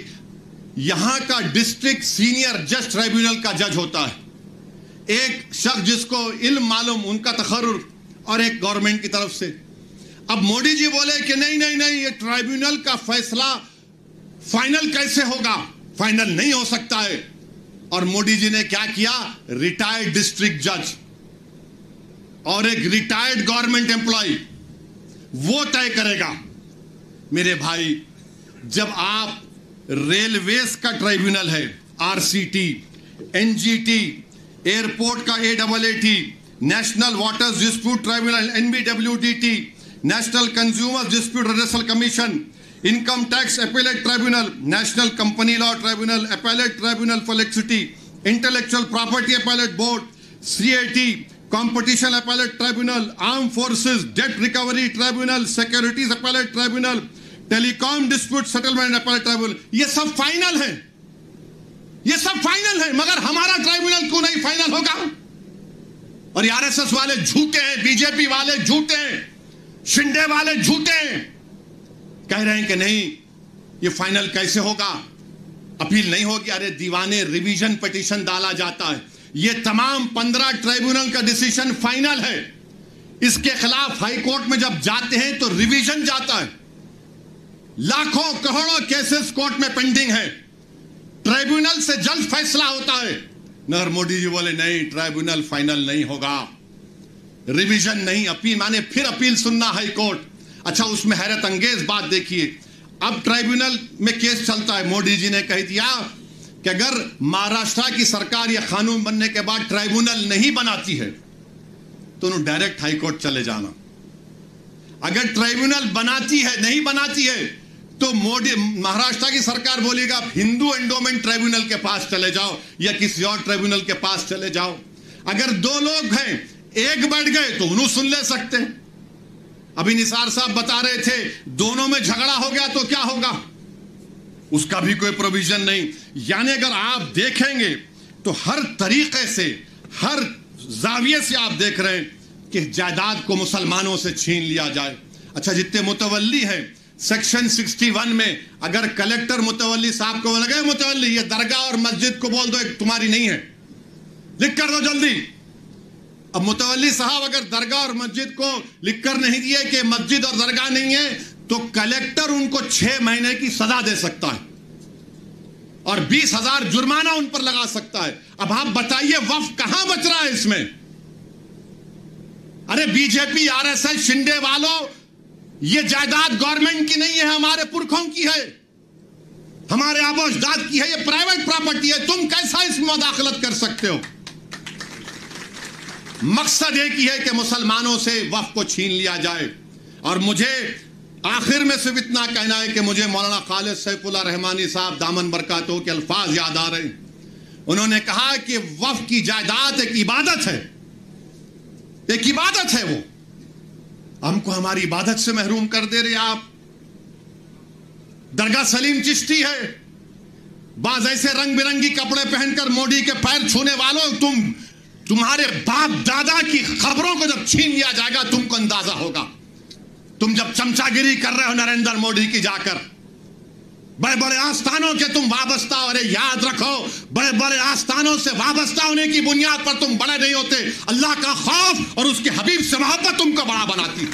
یہاں کا ڈسٹرکٹ سینئر جج ٹرائیبیونل کا جج ہوتا ہے, ایک شخص جس کو علم معلوم, ان کا تقرر, اور ایک گورنمنٹ کی طرف سے. اب مودی جی بولے کہ نہیں یہ ٹرائیبیونل کا فیصلہ فائنل کیسے ہوگا, فائنل نہیں ہو سکتا ہے. اور مودی جی نے کیا کیا, ریٹائرڈ ڈسٹرکٹ جج اور ایک ریٹائرڈ گورنمنٹ امپلائی وہ طے کرے گا. میرے بھائی جب آپ ریلویز کا ٹرائیبیونل ہے, RCT, NGT, ایئرپورٹ کا AAAT, national waters dispute tribunal NBWDT, national consumer dispute redressal commission, income tax appellate tribunal, national company law tribunal, appellate tribunal for electricity, intellectual property appellate board, CIT, competition appellate tribunal, arm forces debt recovery tribunal, securities appellate tribunal, telecom dispute settlement appellate tribunal. یہ سب final ہے, یہ سب final ہے, مگر ہمارا tribunal کیوں نہیں فائنل ہوگا؟ اور RSS والے جھوٹے ہیں, BJP والے جھوٹے ہیں, شنڈے والے جھوٹے ہیں, کہہ رہے ہیں کہ نہیں یہ فائنل کیسے ہوگا, اپیل نہیں ہوگی. ارے دیوانے ریویژن پٹیشن ڈالا جاتا ہے, یہ تمام 15 ٹریبونل کا ڈیسیشن فائنل ہے. اس کے خلاف ہائی کورٹ میں جب جاتے ہیں تو ریویژن جاتا ہے. لاکھوں کروڑوں کیسز کورٹ میں پینڈنگ ہے. ٹریبونل سے جلد فیصلہ ہوتا ہے. نریندر مودی جی بولے نہیں, ٹریبونل فائنل نہیں ہوگا, ریویژن نہیں, اپیل مانے پھر اپیل سننا ہائی کورٹ. اچھا, اس میں حیرت انگیز بات دیکھیے, اب ٹریبونل میں کیس چلتا ہے. مودی جی نے کہہ دیا کہ اگر مہاراشٹر کی سرکار یہ قانون بننے کے بعد ٹریبونل نہیں بناتی ہے تو انہوں ڈائریکٹ ہائی کورٹ چلے جانا. اگر ٹریبونل بناتی ہے, نہیں بناتی ہے, تو مہاراشٹر کی سرکار بولے گا ہندو انڈومنٹ ٹریبونل کے پاس چلے جاؤ یا کسی اور ٹریبونل کے پاس چلے جاؤ. اگر دو لوگ ہیں, ایک بیٹھ گئے تو انہوں سن لے سکتے ہیں. ابھی نثار صاحب بتا رہے تھے دونوں میں جھگڑا ہو گیا تو کیا ہوگا, اس کا بھی کوئی پروویژن نہیں. یعنی اگر آپ دیکھیں گے تو ہر طریقے سے, ہر زاویے سے آپ دیکھ رہے ہیں کہ جائیداد کو مسلمانوں سے چھین لیا جائے. اچھا, جتنے متولی ہیں سیکشن 61 میں اگر کلیکٹر متولی صاحب کو لگے متولی یہ درگاہ اور مسجد کو بول دو ایک تمہاری نہیں ہے, لکھ کر دو جلدی. اب متولی صاحب اگر درگاہ اور مسجد کو لکھ کر نہیں دیے کہ مسجد اور درگاہ نہیں ہے تو کلیکٹر ان کو 6 مہینے کی سزا دے سکتا ہے اور 20,000 جرمانہ ان پر لگا سکتا ہے. اب آپ بتائیے وقف کہاں بچ رہا ہے اس میں؟ ارے بی جے پی, آر ایس ایس, شنڈے والوں, یہ جائیداد گورنمنٹ کی نہیں ہے, ہمارے پرکھوں کی ہے, ہمارے آبا و اجداد کی ہے, یہ پرائیویٹ پراپرٹی ہے. تم کیسا اس میں مداخلت کر سکتے ہو؟ مقصد ایک ہی ہے کہ مسلمانوں سے وقف کو چھین لیا جائے. اور مجھے آخر میں صرف اتنا کہنا ہے کہ مجھے مولانا خالد سیف اللہ رحمانی صاحب دامن برکاتہ کے الفاظ یاد آ رہے ہیں. انہوں نے کہا کہ وقف کی جائیداد ایک عبادت ہے, ایک عبادت ہے. وہ ہم کو ہماری عبادت سے محروم کر دے رہے آپ. درگاہ سلیم چشتی ہے, بعض ایسے رنگ برنگی کپڑے پہن کر مودی کے پیر چھونے والوں, تمہارے باپ دادا کی خبروں کو جب چھین لیا جائے گا تم کو اندازہ ہوگا. تم جب چمچا گیری کر رہے ہو نریندر مودی کی جا کر, بڑے بڑے آستانوں کے تم وابستہ ہو رہے, یاد رکھو بڑے بڑے آستانوں سے وابستہ ہونے کی بنیاد پر تم بڑے نہیں ہوتے. اللہ کا خوف اور اس کے حبیب سے محبت تم کو بڑا بناتی.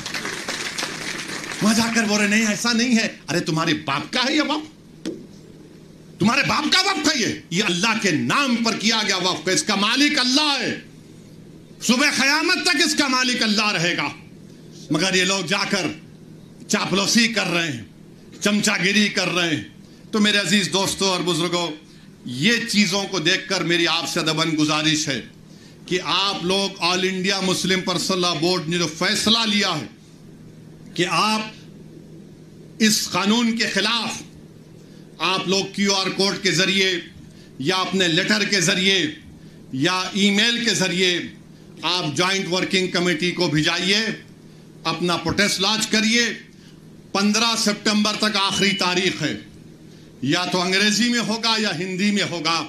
وہاں جا کر بول رہے نہیں ایسا نہیں ہے. ارے تمہارے باپ کا ہے یہ وقف, تمہارے باپ کا وقف ہے یہ اللہ کے نام پر کیا گیا وقف ہے. اس کا مالک اللہ ہے, صبح قیامت تک اس کا مالک اللہ رہے گا. مگر یہ لوگ جا کر چاپلوسی کر رہے ہیں, چمچا گیری کر رہے ہیں. تو میرے عزیز دوستوں اور بزرگوں, یہ چیزوں کو دیکھ کر میری آپ سے ادباً گزارش ہے کہ آپ لوگ آل انڈیا مسلم پرسنل لا بورڈ نے جو فیصلہ لیا ہے کہ آپ اس قانون کے خلاف آپ لوگ QR کوڈ کے ذریعے یا اپنے لیٹر کے ذریعے یا ای میل کے ذریعے آپ جوائنٹ ورکنگ کمیٹی کو بھیجائیے, اپنا پروٹیسٹ لانچ کریے. 15 سپٹمبر تک آخری تاریخ ہے, یا تو انگریزی میں ہوگا یا ہندی میں ہوگا.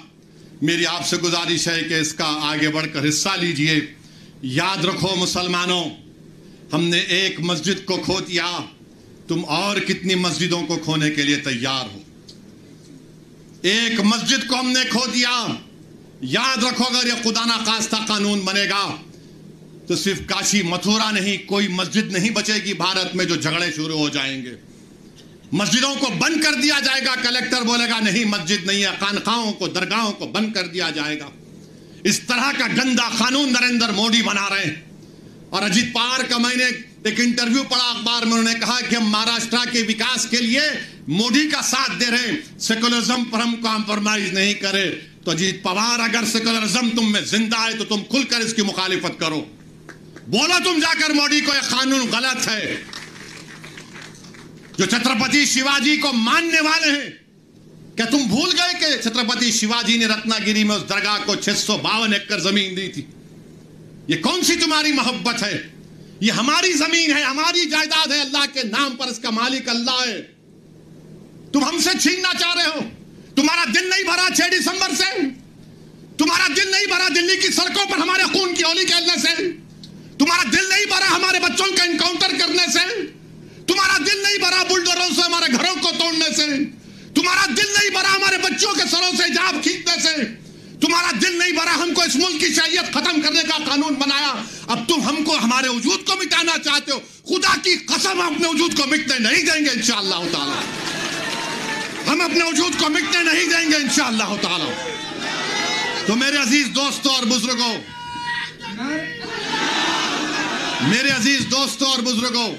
میری آپ سے گزارش ہے کہ اس کا آگے بڑھ کر حصہ لیجئے. یاد رکھو مسلمانوں, ہم نے ایک مسجد کو کھو دیا, تم اور کتنی مسجدوں کو کھونے کے لیے تیار ہو؟ ایک مسجد کو ہم نے کھو دیا. یاد رکھو اگر یہ خدا نخواستہ قانون بنے گا تو صرف کاشی متھورا نہیں, کوئی مسجد نہیں بچے گی بھارت میں جو جھگڑے شروع ہو جائیں گے. مسجدوں کو بند کر دیا جائے گا, کلیکٹر بولے گا نہیں مسجد نہیں ہے, خانقاہوں کو درگاہوں کو بند کر دیا جائے گا. اس طرح کا گندا قانون نریندر مودی بنا رہے ہیں. اور اجیت پوار کا میں نے ایک انٹرویو پڑھا اخبار میں, انہوں نے کہا کہ ہم مہاراشٹر کے وکاس کے لیے مودی کا ساتھ دے رہے ہیں, سیکولرزم پر ہم کمپرومائز نہیں کرے. تو اجیت پوار اگر سیکولرزم تم میں زندہ ہے تو تم کھل کر اس کی مخالفت کرو. بولو تم جا کر مودی کو یہ قانون غلط ہے. جو چھترپتی شیواجی کو ماننے والے ہیں, کیا تم بھول گئے کہ چھترپتی شیواجی نے رتنا گیری میں اس درگاہ کو 652 ایکڑ زمین دی تھی؟ یہ کون سی تمہاری محبت ہے؟ یہ ہماری زمین ہے, ہماری جائیداد ہے, اللہ کے نام پر اس کا مالک اللہ ہے. تم ہم سے چھیننا چاہ رہے ہو. تمہارا دل نہیں بھرا 6 دسمبر سے؟ تمہارا دل نہیں بھرا دلی کی سڑکوں پر ہمارے خون کی ہولی کھیلنے سے؟ تمہارا دل نہیں بھرا ہمارے بچوں کا انکاؤنٹر کرنے سے؟ تمہارا دل نہیں بھرا بلڈوزروں سے ہمارے گھروں کو توڑنے سے؟ تمہارا دل نہیں بھرا ہمارے بچوں کے سروں سے حجاب کھینچنے سے؟ تمہارا دل نہیں بھرا، ہم کو اس ملک کی شہریت ختم کرنے کا قانون بنایا، اب تم ہم کو ہمارے وجود کو مٹانا چاہتے ہو۔ خدا کی قسم ہم اپنے وجود کو مٹنے نہیں دیں گے انشاءاللہ تعالی، ہم اپنے وجود کو مٹنے نہیں دیں گے انشاءاللہ تعالی۔ تو میرے عزیز دوستوں اور بزرگوں، میرے عزیز دوستوں اور بزرگوں،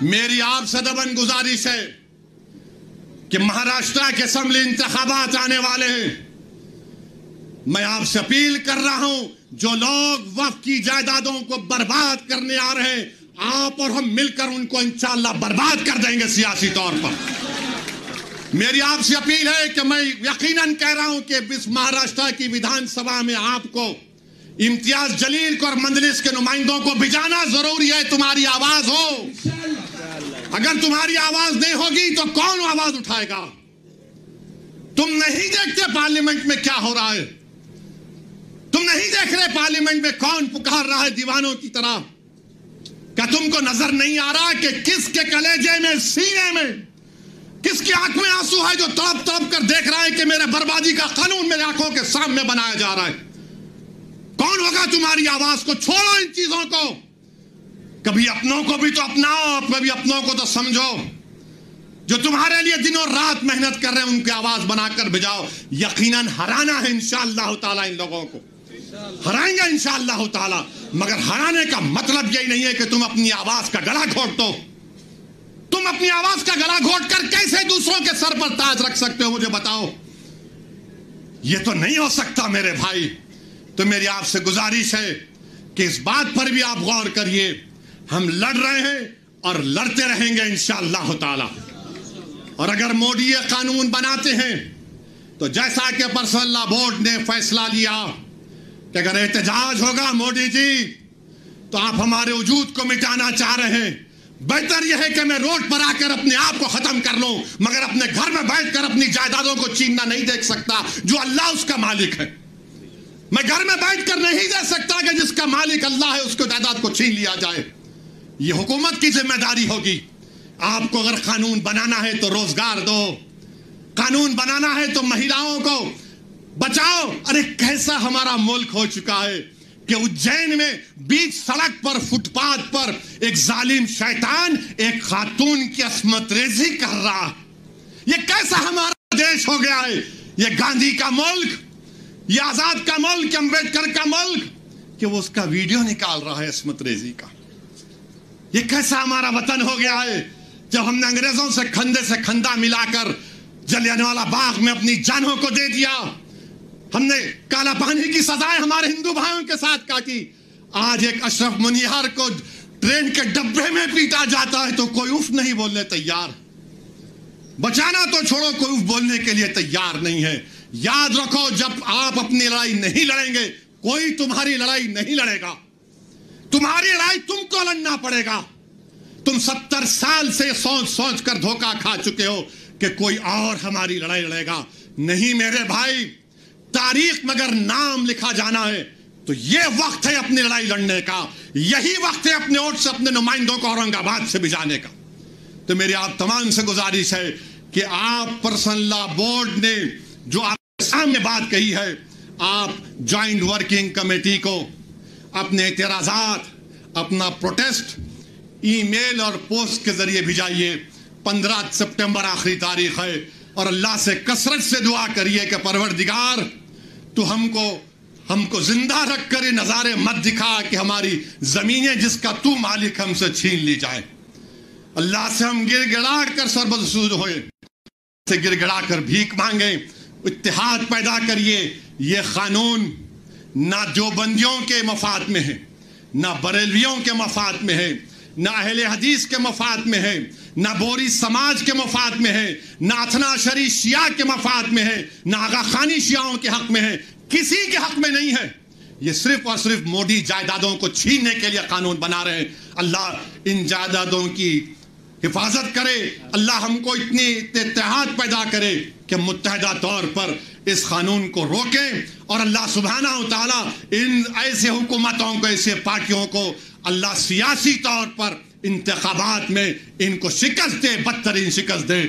میری آپ سے دبن گزارش ہے کہ مہاراشٹر کے اسمبلی انتخابات آنے والے ہیں، میں آپ سے اپیل کر رہا ہوں، جو لوگ وقف کی جائیدادوں کو برباد کرنے آ رہے ہیں، آپ اور ہم مل کر ان کو انشاءاللہ برباد کر دیں گے سیاسی طور پر۔ میری آپ سے اپیل ہے کہ میں یقیناً کہہ رہا ہوں کہ اس مہاراشٹر کی ودھان سبھا میں آپ کو، امتیاز جلیل کو اور مجلس کے نمائندوں کو بھجانا ضروری ہے، تمہاری آواز ہو۔ اگر تمہاری آواز نہیں ہوگی تو کون آواز اٹھائے گا؟ تم نہیں دیکھتے پارلیمنٹ میں کیا ہو رہا ہے، تم نہیں دیکھ رہے پارلیمنٹ میں کون پکار رہا ہے دیوانوں کی طرح؟ کیا تم کو نظر نہیں آ رہا کہ کس کے کلیجے میں، سینے میں، کس کی آنکھ میں آنسو ہے، جو تڑپ تڑپ کر دیکھ رہا ہے کہ میرے بربادی کا قانون میرے آنکھوں کے سامنے بنایا جا رہا ہے؟ کون ہوگا تمہاری آواز کو؟ چھوڑو ان چیزوں کو، کبھی اپنوں کو بھی تو اپناؤ، کبھی اپنوں کو تو سمجھو، جو تمہارے لیے دنوں رات محنت کر رہے ہیں ان کی آواز بنا کر بھجاؤ۔ یقیناً ہرانا ہے انشاءاللہ تعالی، ان لوگوں کو ہرائیں گے انشاءاللہ تعالی، مگر ہرانے کا مطلب یہی نہیں ہے کہ تم اپنی آواز کا گلا گھونٹ دو۔ تم اپنی آواز کا گلا گھونٹ کر کیسے دوسروں کے سر پر تاج رکھ سکتے ہو؟ مجھے بتاؤ، یہ تو نہیں ہو سکتا میرے بھائی۔ تو میری آپ سے گزارش ہے کہ اس بات پر بھی آپ غور کریے، ہم لڑ رہے ہیں اور لڑتے رہیں گے انشاءاللہ تعالی۔ اور اگر مودی یہ قانون بناتے ہیں تو جیسا کہ پرسنل لا بورڈ نے فیصلہ لیا کہ اگر احتجاج ہوگا مودی جی تو آپ ہمارے وجود کو مٹانا چاہ رہے ہیں، بہتر یہ ہے کہ میں روڈ پر آ کر اپنے آپ کو ختم کر لوں، مگر اپنے گھر میں بیٹھ کر اپنی جائیدادوں کو چھیننا نہیں دیکھ سکتا جو اللہ اس کا مالک ہے۔ میں گھر میں بیٹھ کر نہیں دے سکتا کہ جس کا مالک اللہ ہے اس کو جائیداد کو چھین لیا جائے۔ یہ حکومت کی ذمہ داری ہوگی۔ آپ کو اگر قانون بنانا ہے تو روزگار دو، قانون بنانا ہے تو مہیلاؤں کو بچاؤ۔ ارے کیسا ہمارا ملک ہو چکا ہے کہ اجین میں بیچ سڑک پر، فٹ پاتھ پر ایک ظالم شیطان ایک خاتون کی عصمت ریزی کر رہا ہے۔ یہ کیسا ہمارا دیش ہو گیا ہے؟ یہ گاندھی کا ملک، یہ آزاد کا ملک، امبیڈکر کا ملک، کہ وہ اس کا ویڈیو نکال رہا ہے عصمت ریزی کا۔ یہ کیسا ہمارا وطن ہو گیا ہے جب ہم نے انگریزوں سے کھندے سے کھندا ملا کر جلیانوالہ باغ میں اپنی جانوں کو دے دیا، ہم نے کالا پانی کی سزائیں ہمارے ہندو بھائیوں کے ساتھ کاٹی۔ آج ایک اشرف منیہار کو ٹرین کے ڈبے میں پیٹا جاتا ہے تو کوئی اف نہیں بولنے تیار، بچانا تو چھوڑو کوئی اف بولنے کے لیے تیار نہیں ہے۔ یاد رکھو، جب آپ اپنی لڑائی نہیں لڑیں گے کوئی تمہاری لڑائی نہیں لڑے گا، تمہاری لڑائی تم کو لڑنا پڑے گا۔ تم 70 سال سے سوچ سوچ کر دھوکہ کھا چکے ہو کہ کوئی اور ہماری لڑائی لڑے گا۔ نہیں میرے بھائی، تاریخ میں اگر نام لکھا جانا ہے تو یہ وقت ہے اپنی لڑائی لڑنے کا، یہی وقت ہے اپنے ووٹ سے اپنے نمائندوں کو اورنگ آباد سے بھجانے کا۔ تو میری آپ تمام سے گزارش ہے کہ آپ پرسنل لا بورڈ نے جو آپ کے سامنے بات کہی ہے، آپ جوائنٹ ورکنگ کمیٹی کو اپنے اعتراضات، اپنا پروٹیسٹ ای میل اور پوسٹ کے ذریعے بھیجائیے۔ 15 سپٹمبر آخری تاریخ ہے، اور اللہ سے کثرت سے دعا کریے کہ پروردگار تو ہم کو زندہ رکھ کر یہ نظارے مت دکھا کہ ہماری زمینیں جس کا تو مالک ہم سے چھین لی جائے۔ اللہ سے ہم گر گڑا کر سربسود ہوئے، سے گر گڑا کر بھیک مانگیں، اتحاد پیدا کریے۔ یہ قانون نہ دیوبندیوں کے مفاد میں ہے، نہ بریلویوں کے مفاد میں ہے، نہ اہل حدیث کے مفاد میں ہے، نہ بوری سماج کے مفاد میں ہے، نہ اثنا شری شیعہ کے مفاد میں ہے، نہ آغا خانی شیعوں کے حق میں ہے، کسی کے حق میں نہیں ہے۔ یہ صرف اور صرف مودی جائیدادوں کو چھیننے کے لیے قانون بنا رہے ہیں۔ اللہ ان جائیدادوں کی حفاظت کرے، اللہ ہم کو اتنی اتحاد پیدا کرے کہ متحدہ طور پر اس قانون کو روکیں، اور اللہ سبحانہ و تعالیٰ ان ایسے حکومتوں کو، ایسے پارٹیوں کو اللہ سیاسی طور پر انتخابات میں ان کو شکست دے، بدترین شکست دے۔